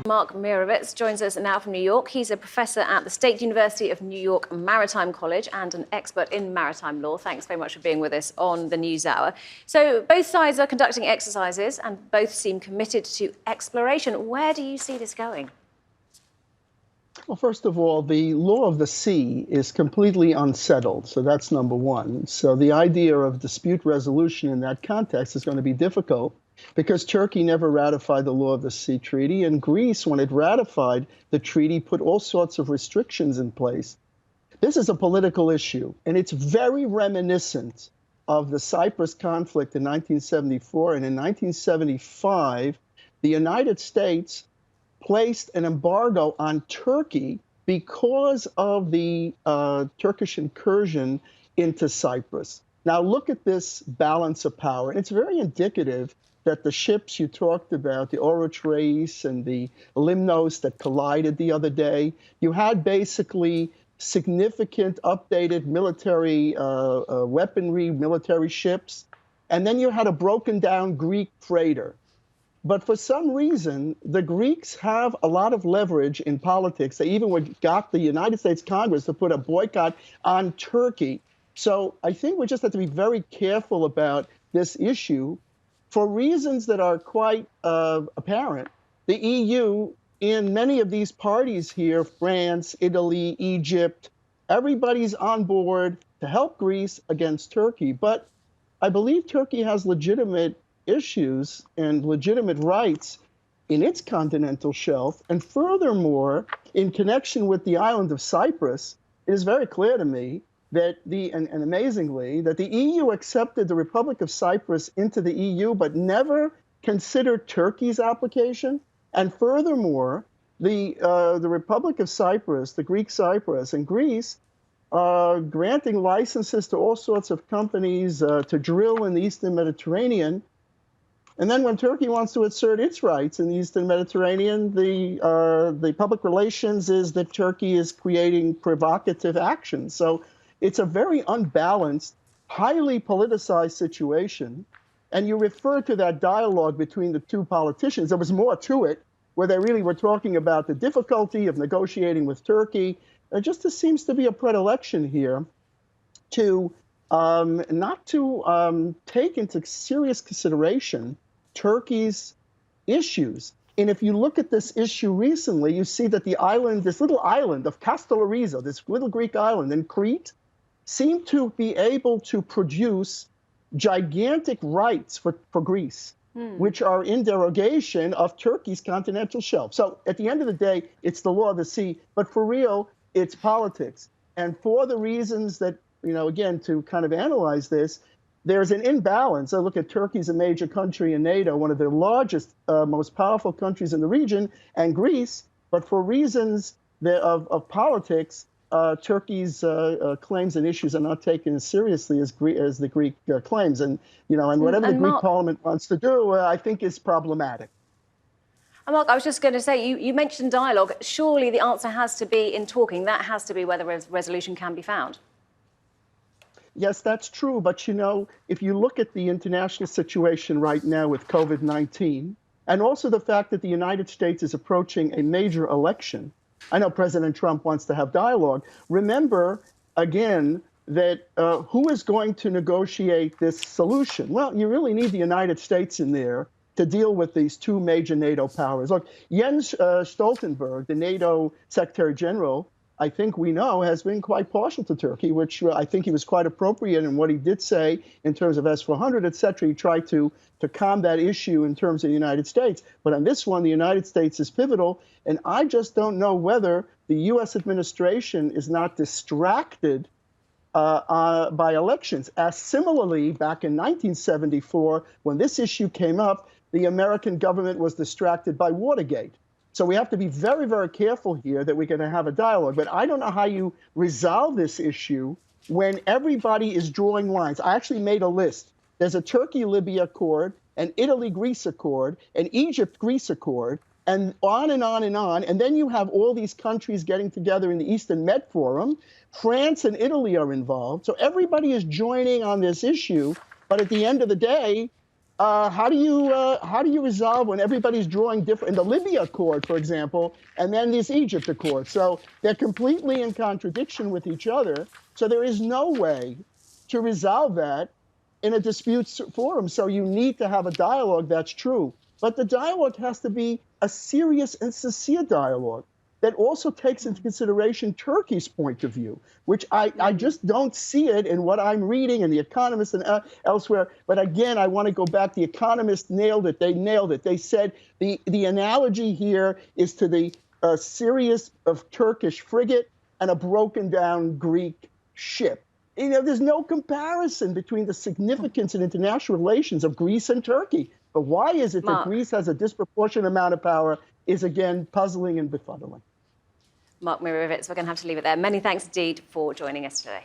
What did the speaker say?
Mark Meirowitz joins us now from New York. He's a professor at the State University of New York Maritime College and an expert in maritime law. Thanks very much for being with us on the NewsHour. So both sides are conducting exercises and both seem committed to exploration. Where do you see this going? Well, first of all, the law of the sea is completely unsettled, so that's number one. So the idea of dispute resolution in that context is going to be difficult because Turkey never ratified the law of the sea treaty, and Greece, when it ratified the treaty, put all sorts of restrictions in place. This is a political issue, and it's very reminiscent of the Cyprus conflict in 1974, and in 1975, the United States placed an embargo on Turkey because of the Turkish incursion into Cyprus. Now look at this balance of power. And it's very indicative that the ships you talked about, the Oryx and the Limnos that collided the other day, you had basically significant updated military weaponry, military ships, and then you had a broken down Greek freighter. But for some reason, the Greeks have a lot of leverage in politics. They even got the United States Congress to put a boycott on Turkey. So I think we just have to be very careful about this issue for reasons that are quite apparent. The EU, in many of these parties here, France, Italy, Egypt, everybody's on board to help Greece against Turkey. But I believe Turkey has legitimate issues and legitimate rights in its continental shelf. And furthermore, in connection with the island of Cyprus, it is very clear to me that and amazingly, that the EU accepted the Republic of Cyprus into the EU, but never considered Turkey's application. And furthermore, the Republic of Cyprus, the Greek Cyprus, and Greece are granting licenses to all sorts of companies to drill in the Eastern Mediterranean. And then when Turkey wants to assert its rights in the Eastern Mediterranean, the public relations is that Turkey is creating provocative actions. So it's a very unbalanced, highly politicized situation. And you refer to that dialogue between the two politicians. There was more to it, where they really were talking about the difficulty of negotiating with Turkey. There just seems to be a predilection here to not to take into serious consideration Turkey's issues. And if you look at this issue recently, you see that the island, this little island of Castellorizo, this little Greek island in Crete, seemed to be able to produce gigantic rights for Greece, which are in derogation of Turkey's continental shelf. So at the end of the day, it's the law of the sea, but for real, it's politics. And for the reasons that, again, to kind of analyze this, there's an imbalance. I look at Turkey's a major country in NATO, one of the largest, most powerful countries in the region, and Greece. But for reasons of politics, Turkey's claims and issues are not taken as seriously as the Greek claims. And, and whatever the Greek parliament wants to do, I think is problematic. And Mark, I was just going to say, you mentioned dialogue. Surely the answer has to be in talking. That has to be where the resolution can be found. Yes, that's true. But, if you look at the international situation right now with COVID-19, and also the fact that the United States is approaching a major election, I know President Trump wants to have dialogue. Remember, again, that who is going to negotiate this solution? Well, you really need the United States in there to deal with these two major NATO powers. Look, Jens Stoltenberg, the NATO Secretary General, I think we know, has been quite partial to Turkey, which I think he was quite appropriate in what he did say in terms of S-400, et cetera. He tried to calm that issue in terms of the United States. But on this one, the United States is pivotal. And I just don't know whether the U.S. administration is not distracted by elections. As similarly, back in 1974, when this issue came up, the American government was distracted by Watergate. So we have to be very, very careful here that we're going to have a dialogue. But I don't know how you resolve this issue when everybody is drawing lines. I actually made a list. There's a Turkey-Libya accord, an Italy-Greece accord, an Egypt-Greece accord, and on and on and on. And then you have all these countries getting together in the Eastern Med Forum. France and Italy are involved. So everybody is joining on this issue. But at the end of the day, How do you resolve when everybody's drawing different in the Libya accord, for example, and then this Egypt accord? So they're completely in contradiction with each other. So there is no way to resolve that in a disputes forum. So you need to have a dialogue, that's true. But the dialogue has to be a serious and sincere dialogue that also takes into consideration Turkey's point of view, which I just don't see it in what I'm reading in The Economist and elsewhere. But again, I want to go back. The Economist nailed it. They nailed it. They said the analogy here is to the series of Turkish frigate and a broken down Greek ship. You know, there's no comparison between the significance in international relations of Greece and Turkey. But why is it that Greece has a disproportionate amount of power is, again, puzzling and befuddling. Mark Meirowitz, we're going to have to leave it there. Many thanks indeed for joining us today.